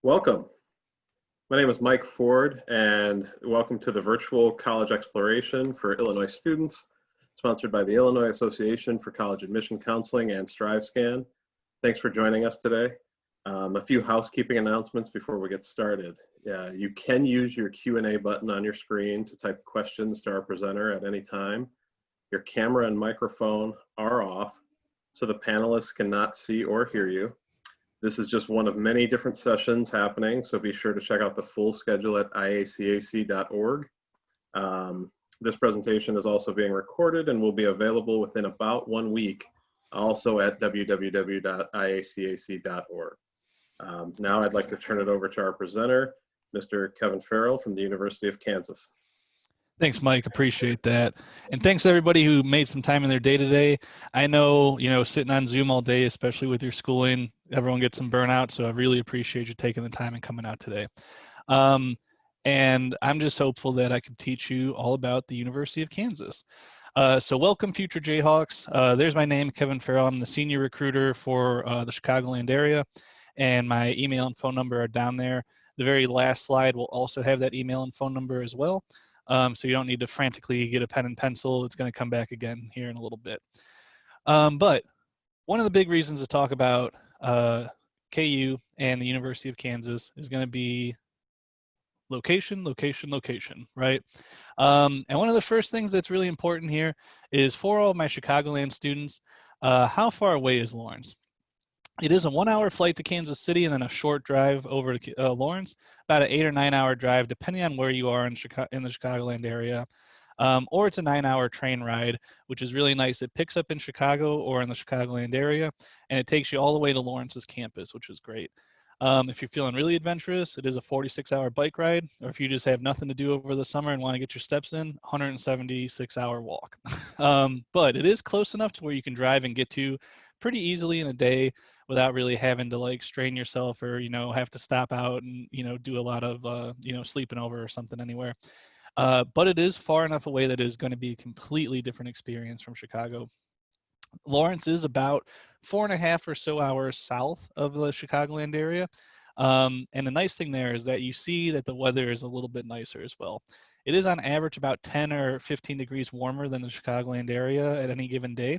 Welcome. My name is Mike Ford, and welcome to the virtual college exploration for Illinois students, sponsored by the Illinois Association for College Admission Counseling and StriveScan. Thanks for joining us today. A few housekeeping announcements before we get started. You can use your Q&A button on your screen to type questions to our presenter at any time. Your camera and microphone are off, so the panelists cannot see or hear you. This is just one of many different sessions happening, so be sure to check out the full schedule at IACAC.org. This presentation is also being recorded and will be available within about 1 week, also at www.iacac.org. Now I'd like to turn it over to our presenter, Mr. Kevin Farrell from the University of Kansas. Thanks, Mike. Appreciate that. And thanks to everybody who made some time in their day today. I know, sitting on Zoom all day, especially with your schooling, everyone gets some burnout. So I really appreciate you taking the time and coming out today. And I'm just hopeful that I can teach you all about the University of Kansas. So welcome, future Jayhawks. There's my name, Kevin Farrell. I'm the senior recruiter for the Chicagoland area, and my email and phone number are down there. The very last slide will also have that email and phone number as well. So you don't need to frantically get a pen and pencil. It's going to come back again here in a little bit. But one of the big reasons to talk about KU and the University of Kansas is going to be location, right? And one of the first things that's really important here is for all my Chicagoland students, how far away is Lawrence? It is a 1-hour flight to Kansas City and then a short drive over to Lawrence, about an 8 or 9 hour drive, depending on where you are in the Chicagoland area. Or it's a 9-hour train ride, which is really nice. It picks up in Chicago or in the Chicagoland area, and it takes you all the way to Lawrence's campus, which is great. If you're feeling really adventurous, it is a 46-hour bike ride, or if you just have nothing to do over the summer and want to get your steps in, 176-hour walk. But it is close enough to where you can drive and get to pretty easily in a day without really having to strain yourself or, have to stop out and, do a lot of, sleeping over or something anywhere. But it is far enough away that it is going to be a completely different experience from Chicago. Lawrence is about 4.5 or so hours south of the Chicagoland area. And the nice thing there is that you see that the weather is a little bit nicer as well. It is on average about 10 or 15 degrees warmer than the Chicagoland area at any given day.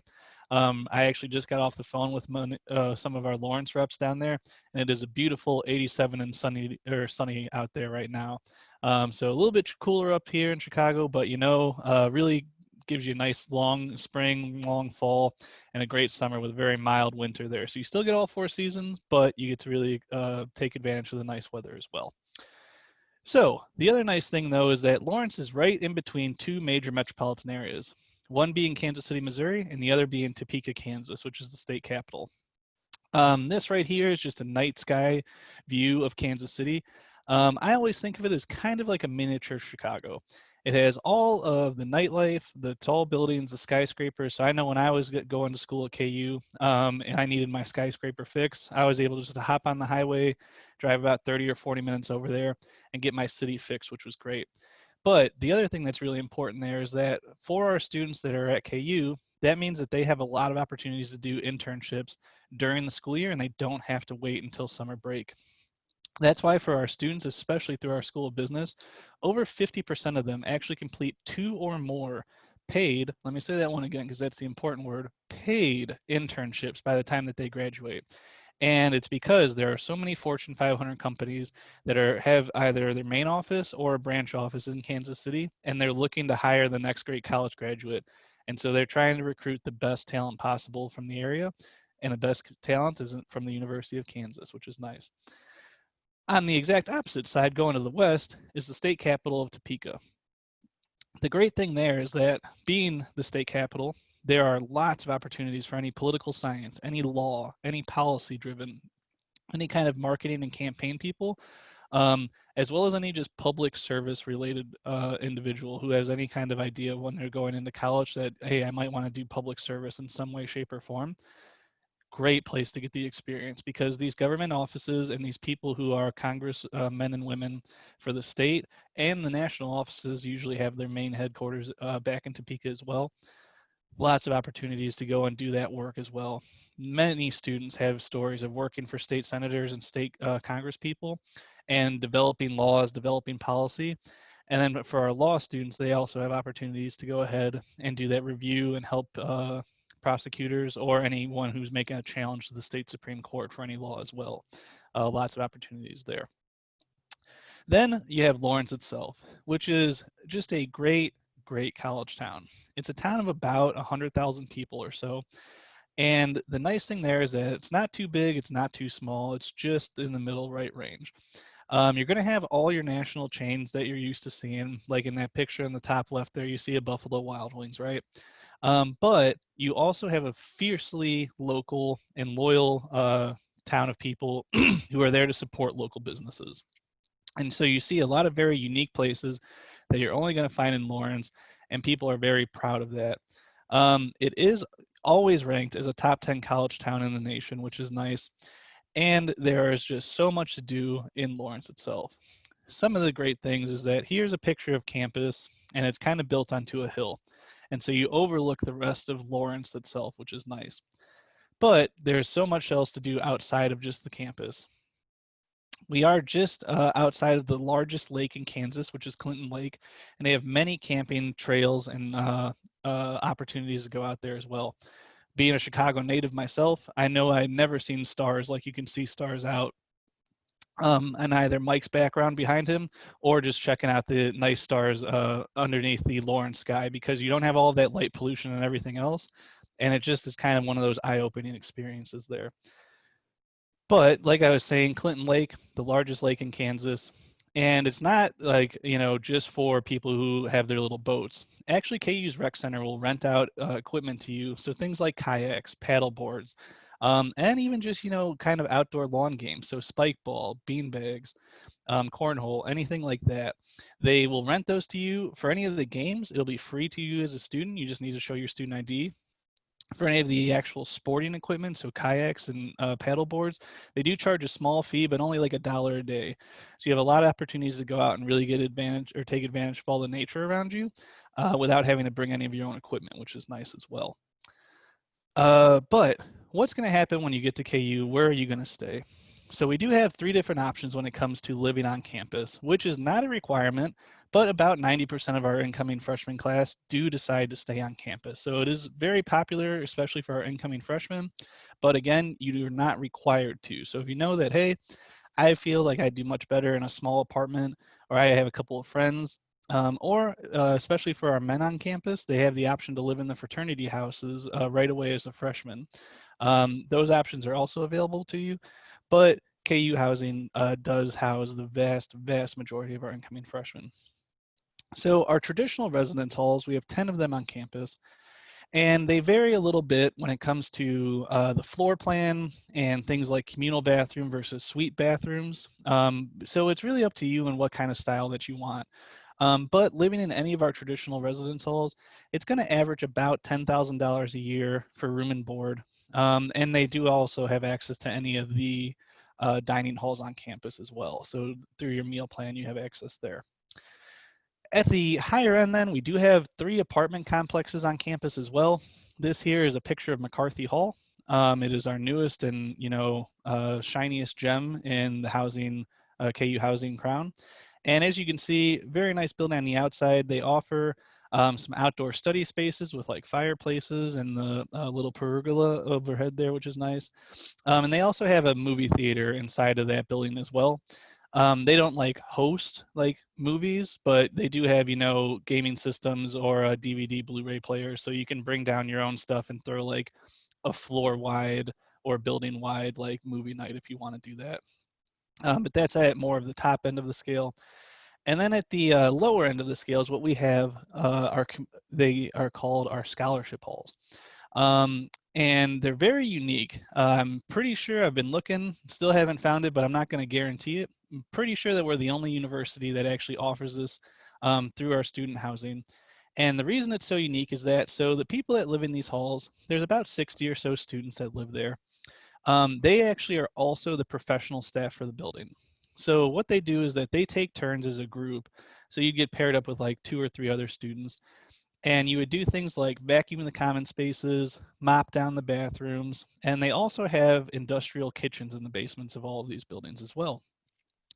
I actually just got off the phone with some of our Lawrence reps down there, and it is a beautiful 87 and sunny out there right now. So a little bit cooler up here in Chicago, but really gives you a nice long spring, long fall, and a great summer with a very mild winter there. So you still get all 4 seasons, but you get to really take advantage of the nice weather as well. So the other nice thing, though, is that Lawrence is right in between 2 major metropolitan areas, one being Kansas City, Missouri, and the other being Topeka, Kansas, which is the state capital. This right here is just a night sky view of Kansas City. I always think of it as kind of like a miniature Chicago. It has all of the nightlife, the tall buildings, the skyscrapers. So I know when I was going to school at KU and I needed my skyscraper fix, I was able just to hop on the highway, drive about 30 or 40 minutes over there and get my city fixed, which was great. But the other thing that's really important there is that for our students that are at KU, that means that they have a lot of opportunities to do internships during the school year and they don't have to wait until summer break. That's why for our students, especially through our School of Business, over 50% of them actually complete 2 or more paid, let me say that one again because that's the important word, paid internships by the time that they graduate. And it's because there are so many Fortune 500 companies that have either their main office or a branch office in Kansas City, and they're looking to hire the next great college graduate. And so they're trying to recruit the best talent possible from the area, and the best talent isn't from the University of Kansas, which is nice. On the exact opposite side, going to the west, is the state capital of Topeka. The great thing there is that being the state capital, there are lots of opportunities for any political science, any law, any policy driven, any kind of marketing and campaign people, as well as any just public service related individual who has any kind of idea when they're going into college that, hey, I might want to do public service in some way, shape, or form. Great place to get the experience because these government offices and these people who are Congress men and women for the state and the national offices usually have their main headquarters back in Topeka as well. lots of opportunities to go and do that work as well. Many students have stories of working for state senators and state Congress people and developing laws, developing policy. And then for our law students, they also have opportunities to go ahead and do that review and help prosecutors or anyone who's making a challenge to the state Supreme Court for any law as well. Lots of opportunities there. Then you have Lawrence itself, which is just a great, great college town. It's a town of about 100,000 people or so. And the nice thing there is that it's not too big, it's not too small, it's just in the middle right range. You're going to have all your national chains that you're used to seeing, like in that picture in the top left there, you see a Buffalo Wild Wings, right? But you also have a fiercely local and loyal town of people who are there to support local businesses. And so you see a lot of very unique places that you're only going to find in Lawrence, and people are very proud of that. It is always ranked as a top 10 college town in the nation, which is nice. And there is just so much to do in Lawrence itself. Some of the great things is that here's a picture of campus, and it's kind of built onto a hill. And so you overlook the rest of Lawrence itself, which is nice. But there's so much else to do outside of just the campus. We are just outside of the largest lake in Kansas, which is Clinton Lake, and they have many camping trails and opportunities to go out there as well. Being a Chicago native myself, I know I'd never seen stars like you can see stars out and either Mike's background behind him or just checking out the nice stars underneath the Lawrence sky, because you don't have all of that light pollution and everything else. And it just is kind of one of those eye-opening experiences there. But like I was saying, Clinton Lake, the largest lake in Kansas, and it's not like, just for people who have their little boats. Actually, KU's rec center will rent out equipment to you. So things like kayaks, paddle boards, and even just, kind of outdoor lawn games. So spike ball, bean bags, cornhole, anything like that. They will rent those to you for any of the games. It'll be free to you as a student. You just need to show your student ID. For any of the actual sporting equipment, so kayaks and paddle boards, they do charge a small fee, but only like $1 a day. So you have a lot of opportunities to go out and really get advantage or take advantage of all the nature around you without having to bring any of your own equipment, which is nice as well. But what's going to happen when you get to KU? Where are you going to stay? So we do have 3 different options when it comes to living on campus, which is not a requirement, but about 90% of our incoming freshman class do decide to stay on campus. So it is very popular, especially for our incoming freshmen. But again, you are not required to. So if you know that, hey, I feel like I do much better in a small apartment, or I have a couple of friends, or especially for our men on campus, they have the option to live in the fraternity houses right away as a freshman. Those options are also available to you, but KU housing does house the vast, vast majority of our incoming freshmen. So our traditional residence halls, we have 10 of them on campus, and they vary a little bit when it comes to the floor plan and things like communal bathroom versus suite bathrooms. So it's really up to you and what kind of style that you want. But living in any of our traditional residence halls, it's going to average about $10,000 a year for room and board. And they do also have access to any of the dining halls on campus as well. So through your meal plan, you have access there. At the higher end then, we do have 3 apartment complexes on campus as well. This here is a picture of McCarthy Hall. It is our newest and, shiniest gem in the housing, KU housing crown. And as you can see, very nice building on the outside. They offer some outdoor study spaces with like fireplaces and the little pergola overhead there, which is nice. And they also have a movie theater inside of that building as well. They don't like host like movies, but they do have, gaming systems or a DVD Blu-ray player. So you can bring down your own stuff and throw like a floor wide or building wide like movie night if you want to do that. But that's at more of the top end of the scale. And then at the lower end of the scale is what we have they are called our scholarship halls. And they're very unique. I'm pretty sure I've been looking, still haven't found it, but I'm not going to guarantee it. I'm pretty sure that we're the only university that actually offers this through our student housing. And the reason it's so unique is that, so the people that live in these halls, there's about 60 or so students that live there. They actually are also the professional staff for the building. So what they do is that they take turns as a group. So you get paired up with like 2 or 3 other students, And you would do things like vacuum the common spaces, mop down the bathrooms, and they also have industrial kitchens in the basements of all of these buildings as well.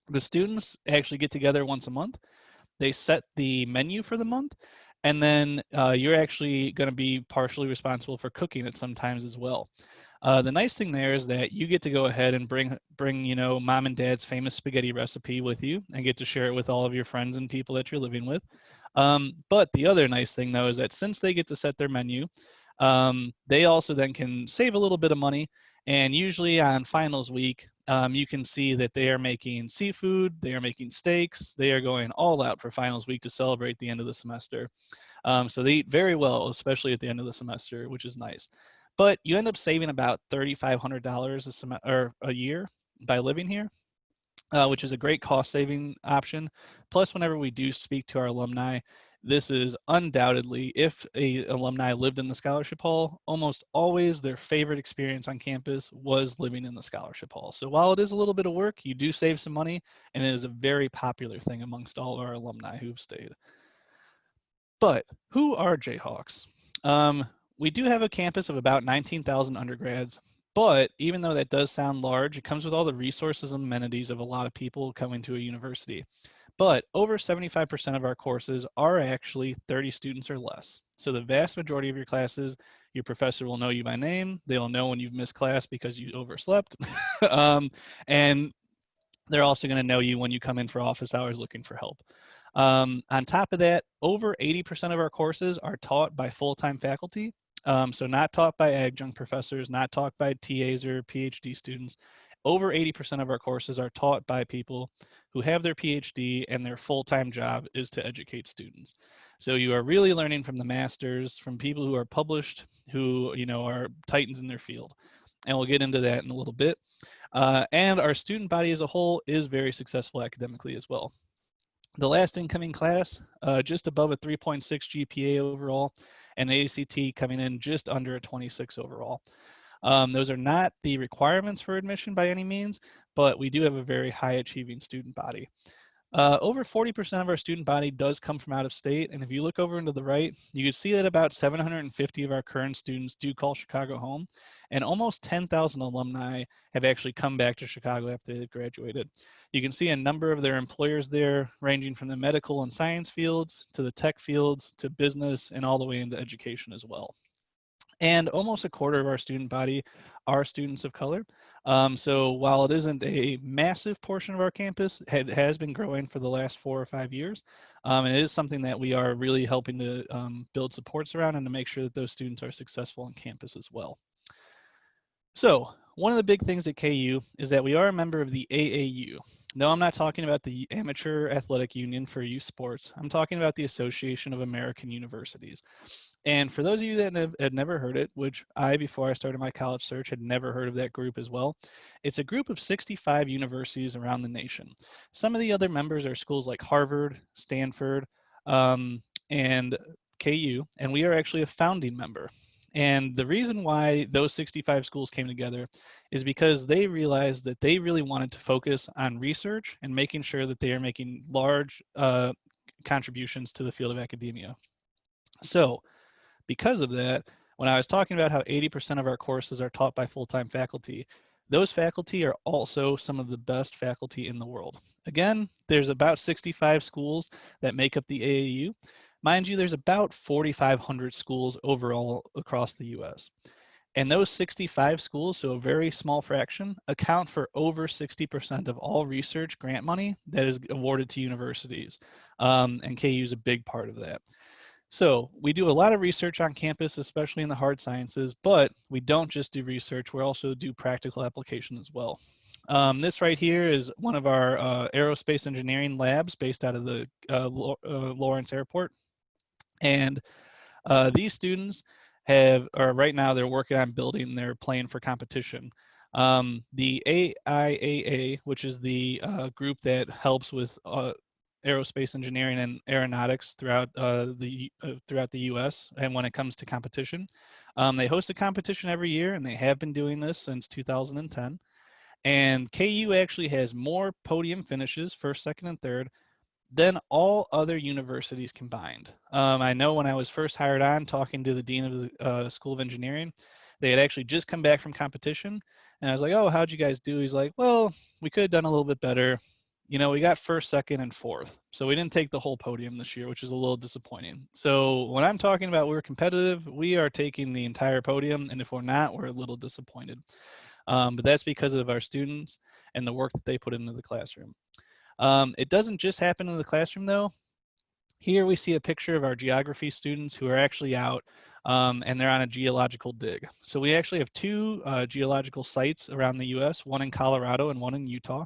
The students actually get together once a month. They set the menu for the month, and then you're actually going to be partially responsible for cooking it sometimes as well. The nice thing there is that you get to go ahead and bring mom and dad's famous spaghetti recipe with you and get to share it with all of your friends and people that you're living with. But the other nice thing though is that since they get to set their menu, they also then can save a little bit of money. And usually on finals week, you can see that they are making seafood, they are making steaks, they are going all out for finals week to celebrate the end of the semester. So they eat very well, especially at the end of the semester, which is nice. But you end up saving about $3,500 a year by living here, which is a great cost saving option. Plus, whenever we do speak to our alumni, this is undoubtedly, if a alumni lived in the scholarship hall, almost always their favorite experience on campus was living in the scholarship hall. So while it is a little bit of work, you do save some money, and it is a very popular thing amongst all of our alumni who've stayed. But who are Jayhawks? Um, we do have a campus of about 19,000 undergrads, but even though that does sound large, it comes with all the resources and amenities of a lot of people coming to a university. But over 75% of our courses are actually 30 students or less. So the vast majority of your classes, your professor will know you by name. They'll know when you've missed class because you overslept. And they're also going to know you when you come in for office hours looking for help. On top of that, over 80% of our courses are taught by full-time faculty. So not taught by adjunct professors, not taught by TAs or PhD students. Over 80% of our courses are taught by people who have their PhD and their full-time job is to educate students. So you are really learning from the masters, from people who are published, who are titans in their field. And we'll get into that in a little bit. And our student body as a whole is very successful academically as well. The last incoming class, just above a 3.6 GPA overall, and ACT coming in just under a 26 overall. Those are not the requirements for admission by any means, but we do have a very high achieving student body. Over 40% of our student body does come from out of state, and if you look over into the right, you can see that about 750 of our current students do call Chicago home, and almost 10,000 alumni have actually come back to Chicago after they've graduated. You can see a number of their employers there, ranging from the medical and science fields, to the tech fields, to business, and all the way into education as well. And almost a quarter of our student body are students of color. So while it isn't a massive portion of our campus, it has been growing for the last 4 or 5 years. And it is something that we are really helping to build supports around and to make sure that those students are successful on campus as well. So one of the big things at KU is that we are a member of the AAU. No, I'm not talking about the Amateur Athletic Union for youth sports. I'm talking about the Association of American Universities. And for those of you that had never heard it, which before I started my college search, had never heard of that group as well, it's a group of 65 universities around the nation. Some of the other members are schools like Harvard, Stanford, and KU, and we are actually a founding member. And the reason why those 65 schools came together is because they realized that they really wanted to focus on research and making sure that they are making large contributions to the field of academia. So because of that, when I was talking about how 80% of our courses are taught by full-time faculty, those faculty are also some of the best faculty in the world. Again, there's about 65 schools that make up the AAU. Mind you, there's about 4,500 schools overall across the US. And those 65 schools, so a very small fraction, account for over 60% of all research grant money that is awarded to universities. And KU is a big part of that. So we do a lot of research on campus, especially in the hard sciences, but we don't just do research, we also do practical application as well. This right here is one of our aerospace engineering labs based out of the Lawrence Airport. And these students right now they're working on building their plane for competition. The IACAC, which is the group that helps with aerospace engineering and aeronautics throughout the U.S. and when it comes to competition, they host a competition every year, and they have been doing this since 2010. And KU actually has more podium finishes, first, second, and third, than all other universities combined. I know when I was first hired on, talking to the dean of the School of Engineering, they had actually just come back from competition, and I was like, "Oh, how'd you guys do?" He's like, "Well, we could have done a little bit better. You know, we got first, second, and fourth, so we didn't take the whole podium this year, which is a little disappointing." So when I'm talking about we're competitive, we are taking the entire podium, and if we're not, we're a little disappointed. But that's because of our students and the work that they put into the classroom. It doesn't just happen in the classroom though. Here we see a picture of our geography students who are actually out and they're on a geological dig. So we actually have two geological sites around the US, one in Colorado and one in Utah.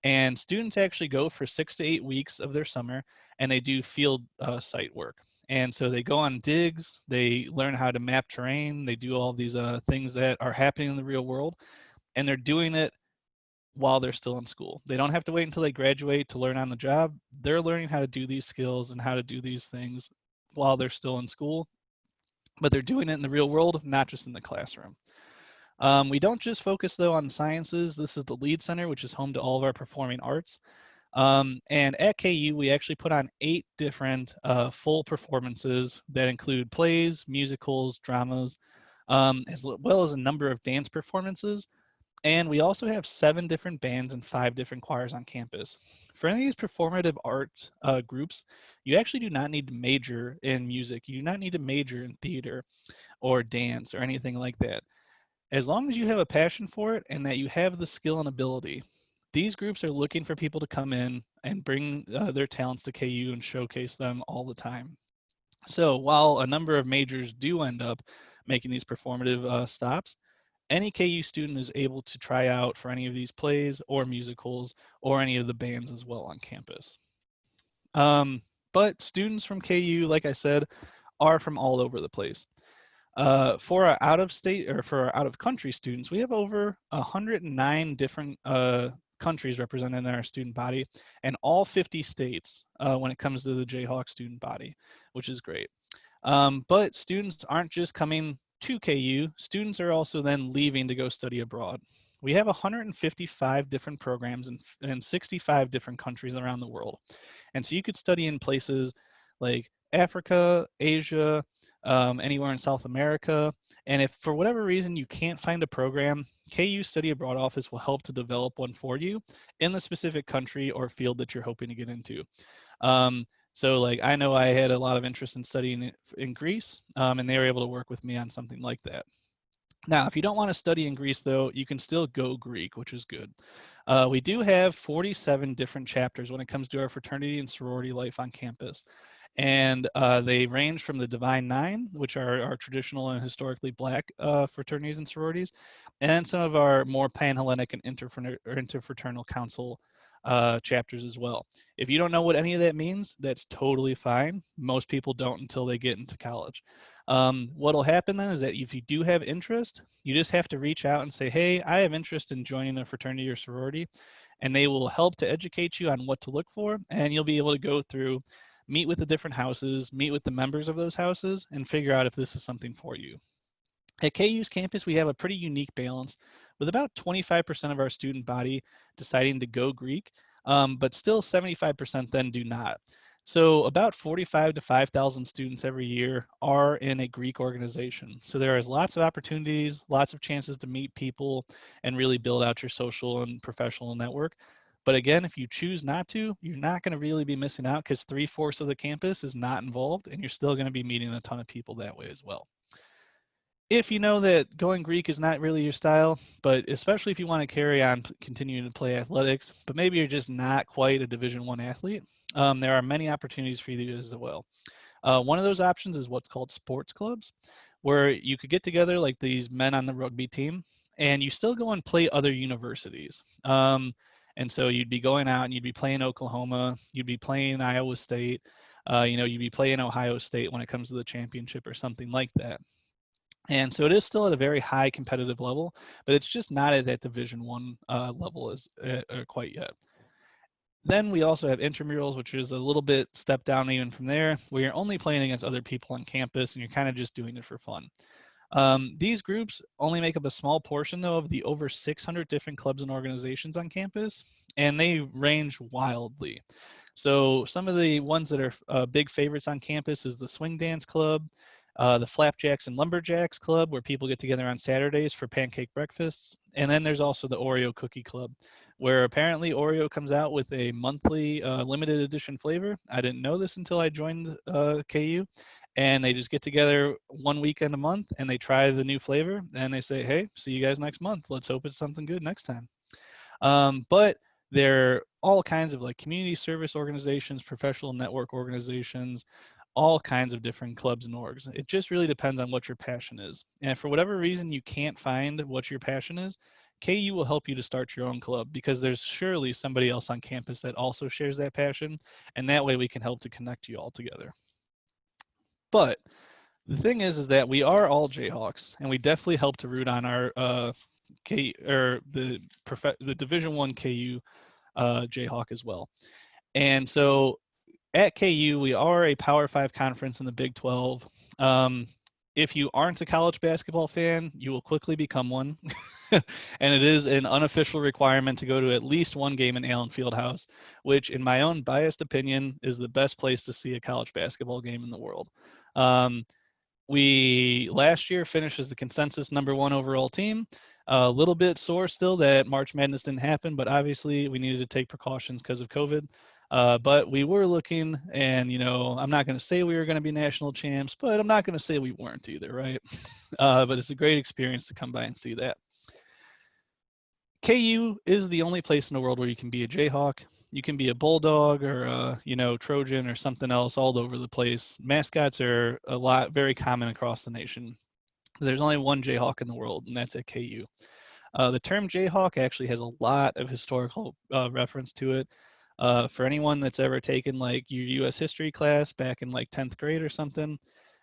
And students actually go for 6 to 8 weeks of their summer and they do field site work. And so they go on digs, they learn how to map terrain, they do all these things that are happening in the real world, and they're doing it while they're still in school. They don't have to wait until they graduate to learn on the job. They're learning how to do these skills and how to do these things while they're still in school, but they're doing it in the real world, not just in the classroom. We don't just focus though on sciences. This is the Lead Center, which is home to all of our performing arts. And at KU, we actually put on 8 different full performances that include plays, musicals, dramas, as well as a number of dance performances. And we also have 7 different bands and 5 different choirs on campus. For any of these performative art groups, you actually do not need to major in music. You do not need to major in theater or dance or anything like that. As long as you have a passion for it and that you have the skill and ability, these groups are looking for people to come in and bring their talents to KU and showcase them all the time. So while a number of majors do end up making these performative stops, any KU student is able to try out for any of these plays or musicals or any of the bands as well on campus. Um, but students from KU, like I said, are from all over the place. For our out of state or for our out of country students, we have over 109 different countries represented in our student body and all 50 states when it comes to the Jayhawk student body, which is great. But students aren't just coming to KU, students are also then leaving to go study abroad. We have 155 different programs in 65 different countries around the world. And so you could study in places like Africa, Asia, anywhere in South America. And if for whatever reason you can't find a program, KU Study Abroad Office will help to develop one for you in the specific country or field that you're hoping to get into. So like I know I had a lot of interest in studying in Greece, and they were able to work with me on something like that. Now, if you don't want to study in Greece, though, you can still go Greek, which is good. We do have 47 different chapters when it comes to our fraternity and sorority life on campus. And they range from the Divine Nine, which are our traditional and historically black fraternities and sororities, and some of our more pan-Hellenic and interfraternal council chapters as well. If you don't know what any of that means, that's totally fine. Most people don't until they get into college. What'll happen then is that if you do have interest, you just have to reach out and say, hey, I have interest in joining a fraternity or sorority, and they will help to educate you on what to look for, and you'll be able to go through, meet with the different houses, meet with the members of those houses, and figure out if this is something for you. At KU's campus, we have a pretty unique balance with about 25% of our student body deciding to go Greek, but still 75% then do not. So about 45 to 5,000 students every year are in a Greek organization. So there is lots of opportunities, lots of chances to meet people and really build out your social and professional network. But again, if you choose not to, you're not going to really be missing out because 3/4 of the campus is not involved and you're still going to be meeting a ton of people that way as well. If you know that going Greek is not really your style, but especially if you want to carry on continuing to play athletics, but maybe you're just not quite a Division I athlete, there are many opportunities for you as well. One of those options is what's called sports clubs, where you could get together like these men on the rugby team, and you still go and play other universities. And so you'd be going out and you'd be playing Oklahoma, you'd be playing Iowa State, you'd be playing Ohio State when it comes to the championship or something like that. And so it is still at a very high competitive level, but it's just not at that Division One level as quite yet. Then we also have intramurals, which is a little bit step down even from there, where you're only playing against other people on campus and you're kind of just doing it for fun. These groups only make up a small portion, though, of the over 600 different clubs and organizations on campus, and they range wildly. So some of the ones that are big favorites on campus is the Swing Dance Club, the Flapjacks and Lumberjacks Club, where people get together on Saturdays for pancake breakfasts. And then there's also the Oreo Cookie Club, where apparently Oreo comes out with a monthly limited edition flavor. I didn't know this until I joined KU. And they just get together one weekend a month and they try the new flavor and they say, hey, see you guys next month. Let's hope it's something good next time. But there are all kinds of like community service organizations, professional network organizations, all kinds of different clubs and orgs. It just really depends on what your passion is. And if for whatever reason you can't find what your passion is, KU will help you to start your own club because there's surely somebody else on campus that also shares that passion. And that way we can help to connect you all together. But the thing is that we are all Jayhawks, and we definitely help to root on our the Division One KU Jayhawk as well. And so at KU, we are a Power 5 conference in the Big 12. If you aren't a college basketball fan, you will quickly become one. And it is an unofficial requirement to go to at least one game in Allen Fieldhouse, which in my own biased opinion is the best place to see a college basketball game in the world. We last year finished as the consensus #1 overall team. A little bit sore still that March Madness didn't happen, but obviously we needed to take precautions because of COVID. But we were looking, and I'm not going to say we were going to be national champs, but I'm not going to say we weren't either, right? But it's a great experience to come by and see that. KU is the only place in the world where you can be a Jayhawk. You can be a Bulldog or a, Trojan or something else all over the place. Mascots are very common across the nation. There's only one Jayhawk in the world, and that's at KU. The term Jayhawk actually has a lot of historical reference to it. For anyone that's ever taken like your U.S. history class back in like 10th grade or something,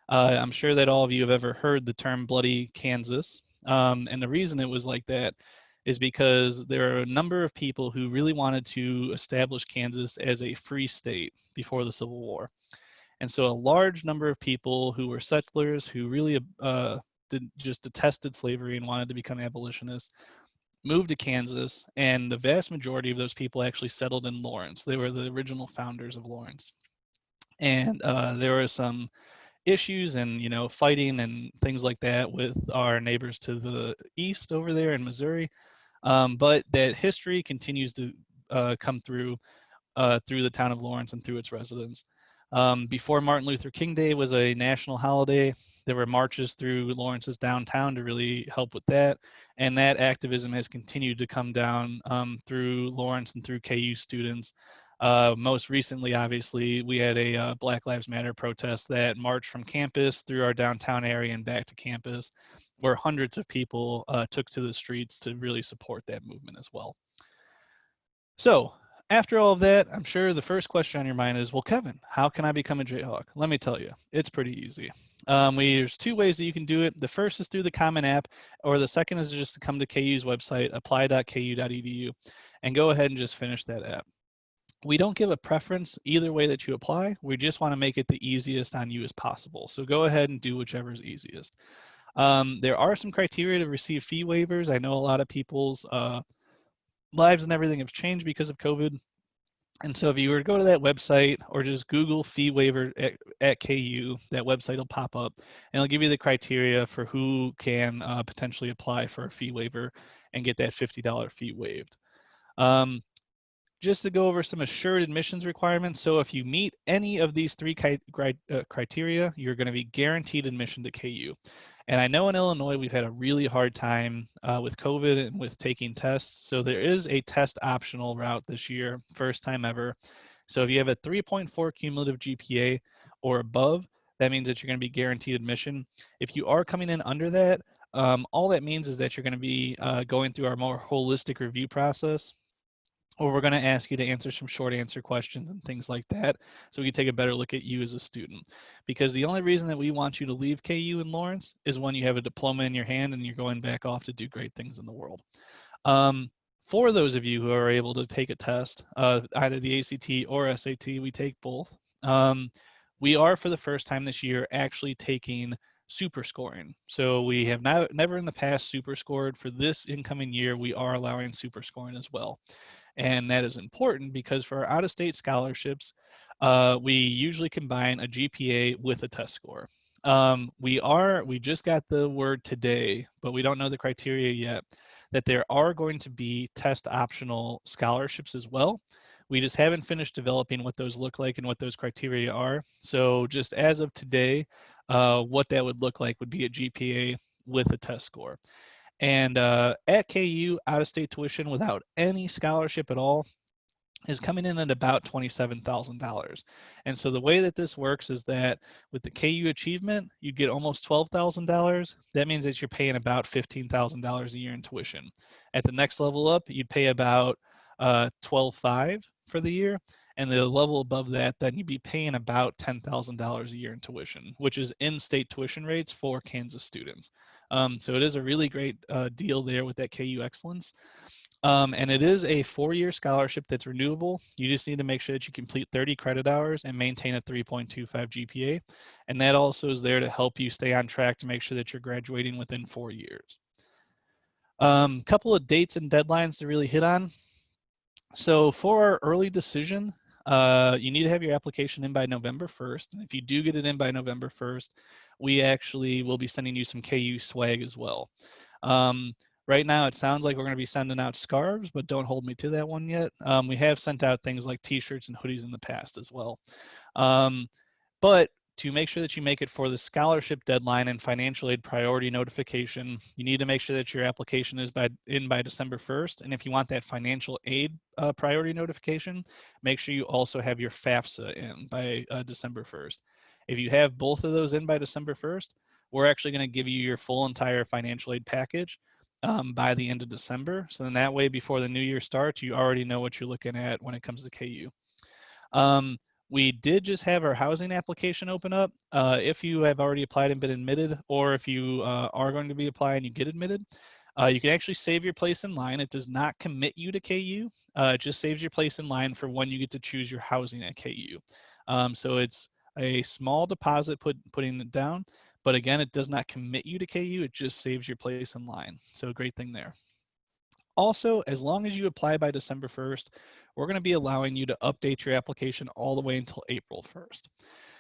I'm sure that all of you have ever heard the term Bloody Kansas. And the reason it was like that is because there are a number of people who really wanted to establish Kansas as a free state before the Civil War. And so a large number of people who were settlers who really just detested slavery and wanted to become abolitionists moved to Kansas, and the vast majority of those people actually settled in Lawrence. They were the original founders of Lawrence. And there were some issues and fighting and things like that with our neighbors to the east over there in Missouri. But that history continues to come through the town of Lawrence and through its residents. Before Martin Luther King Day was a national holiday, there were marches through Lawrence's downtown to really help with that. And that activism has continued to come down through Lawrence and through KU students. Most recently, obviously, we had a Black Lives Matter protest that marched from campus through our downtown area and back to campus, where hundreds of people took to the streets to really support that movement as well. So after all of that, I'm sure the first question on your mind is, well, Kevin, how can I become a Jayhawk? Let me tell you, it's pretty easy. There's two ways that you can do it. The first is through the Common App, or the second is just to come to KU's website, apply.ku.edu, and go ahead and just finish that app. We don't give a preference either way that you apply. We just want to make it the easiest on you as possible. So go ahead and do whichever is easiest. There are some criteria to receive fee waivers. I know a lot of people's lives and everything have changed because of COVID. And so if you were to go to that website or just Google fee waiver at KU, that website will pop up and it'll give you the criteria for who can potentially apply for a fee waiver and get that $50 fee waived. Just to go over some assured admissions requirements. So if you meet any of these three criteria, you're going to be guaranteed admission to KU. And I know in Illinois, we've had a really hard time with COVID and with taking tests. So there is a test optional route this year, first time ever. So if you have a 3.4 cumulative GPA or above, that means that you're going to be guaranteed admission. If you are coming in under that, all that means is that you're going to be going through our more holistic review process, or we're going to ask you to answer some short answer questions and things like that, so we can take a better look at you as a student. Because the only reason that we want you to leave KU in Lawrence is when you have a diploma in your hand and you're going back off to do great things in the world. For those of you who are able to take a test, either the ACT or SAT, we take both. We are, for the first time this year, actually taking super scoring. So we have never in the past super scored. For this incoming year, we are allowing super scoring as well. And that is important because for our out-of-state scholarships, we usually combine a GPA with a test score. We just got the word today, but we don't know the criteria yet, that there are going to be test optional scholarships as well. We just haven't finished developing what those look like and what those criteria are. So just as of today, what that would look like would be a GPA with a test score. And at KU, out-of-state tuition without any scholarship at all is coming in at about $27,000. And so the way that this works is that with the KU achievement, you get almost $12,000. That means that you're paying about $15,000 a year in tuition. At the next level up, you'd pay about $12,500 for the year. And the level above that, then you'd be paying about $10,000 a year in tuition, which is in-state tuition rates for Kansas students. So it is a really great deal there with that KU Excellence. And it is a 4-year scholarship that's renewable. You just need to make sure that you complete 30 credit hours and maintain a 3.25 GPA. And that also is there to help you stay on track to make sure that you're graduating within 4 years. Couple of dates and deadlines to really hit on. So for our early decision, you need to have your application in by November 1st. And if you do get it in by November 1st, we actually will be sending you some KU swag as well. Right now, it sounds like we're going to be sending out scarves, but don't hold me to that one yet. We have sent out things like t-shirts and hoodies in the past as well. But to make sure that you make it for the scholarship deadline and financial aid priority notification, you need to make sure that your application is in by December 1st. And if you want that financial aid priority notification, make sure you also have your FAFSA in by December 1st. If you have both of those in by December 1st, we're actually going to give you your full entire financial aid package by the end of December. So then that way, before the new year starts, you already know what you're looking at when it comes to KU. We did just have our housing application open up. If you have already applied and been admitted, or if you are going to be applying and you get admitted, you can actually save your place in line. It does not commit you to KU. It just saves your place in line for when you get to choose your housing at KU. So it's a small deposit putting it down, but again, it does not commit you to KU. It just saves your place in line. So a great thing there. Also, as long as you apply by December 1st, we're going to be allowing you to update your application all the way until April 1st.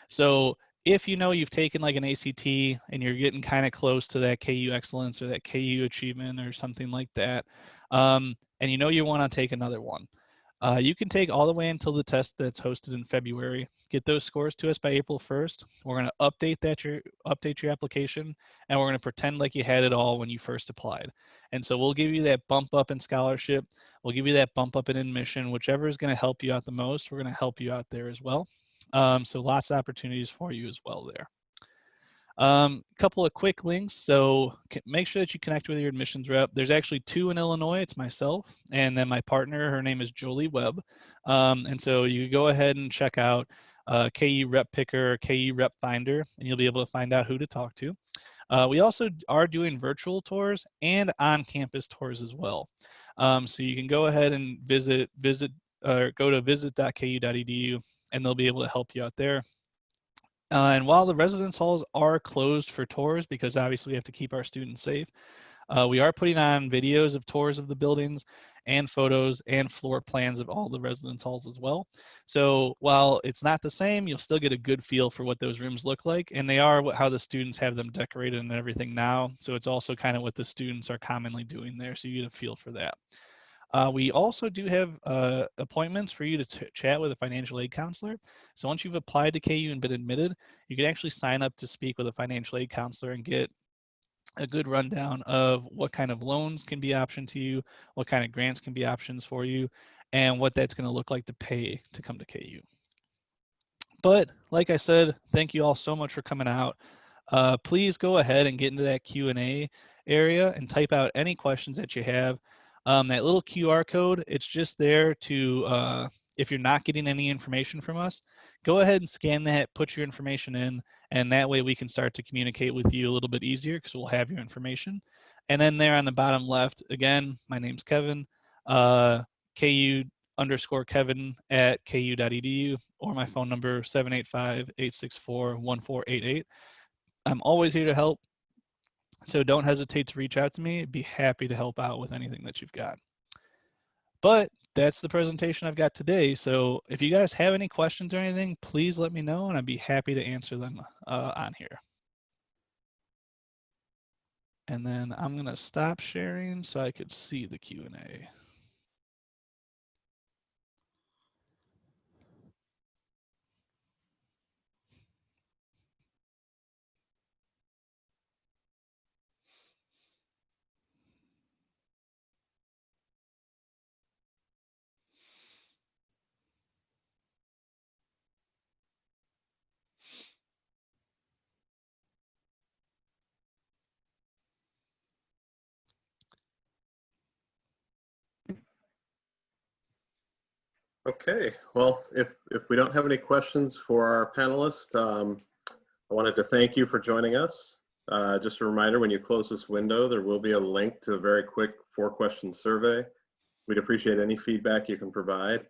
So if you know you've taken like an ACT and you're getting kind of close to that KU Excellence or that KU Achievement or something like that, and you know you want to take another one, you can take all the way until the test that's hosted in February. Get those scores to us by April 1st. We're going to update your application, and we're going to pretend like you had it all when you first applied. And so we'll give you that bump up in scholarship. We'll give you that bump up in admission, whichever is going to help you out the most. We're going to help you out there as well. So lots of opportunities for you as well there. Couple of quick links. So make sure that you connect with your admissions rep. There's actually 2 in Illinois. It's myself and then my partner. Her name is Jolie Webb. And so you go ahead and check out KU Rep Picker or KU Rep Finder, and you'll be able to find out who to talk to. We also are doing virtual tours and on-campus tours as well. So you can go ahead and go to visit.ku.edu, and they'll be able to help you out there. And while the residence halls are closed for tours, because obviously we have to keep our students safe, we are putting on videos of tours of the buildings and photos and floor plans of all the residence halls as well. So while it's not the same, you'll still get a good feel for what those rooms look like. And they are how the students have them decorated and everything now. So it's also kind of what the students are commonly doing there. So you get a feel for that. We also do have appointments for you to chat with a financial aid counselor. So once you've applied to KU and been admitted, you can actually sign up to speak with a financial aid counselor and get a good rundown of what kind of loans can be option to you, what kind of grants can be options for you, and what that's going to look like to pay to come to KU. But like I said, thank you all so much for coming out. Please go ahead and get into that Q&A area and type out any questions that you have. That little QR code, it's just there to, if you're not getting any information from us, go ahead and scan that, put your information in, and that way we can start to communicate with you a little bit easier because we'll have your information. And then there on the bottom left, again, my name's Kevin, KU_Kevin at ku.edu, or my phone number 785-864-1488. I'm always here to help. So don't hesitate to reach out to me. I'd be happy to help out with anything that you've got. But that's the presentation I've got today. So if you guys have any questions or anything, please let me know and I'd be happy to answer them on here. And then I'm gonna stop sharing so I could see the Q&A. Okay, well, if we don't have any questions for our panelists, I wanted to thank you for joining us. Just a reminder, when you close this window, there will be a link to a very quick 4-question survey. We'd appreciate any feedback you can provide.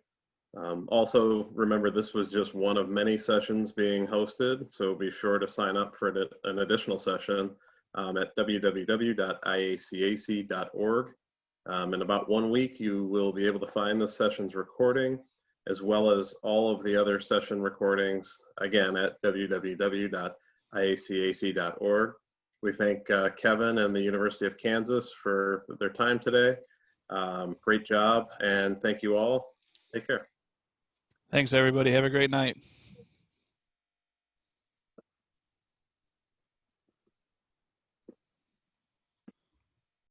Also, remember, this was just one of many sessions being hosted, so be sure to sign up for an additional session at www.iacac.org. In about 1 week, you will be able to find the session's recording, as well as all of the other session recordings, again, at www.iacac.org. We thank Kevin and the University of Kansas for their time today. Great job, and thank you all. Take care. Thanks, everybody. Have a great night.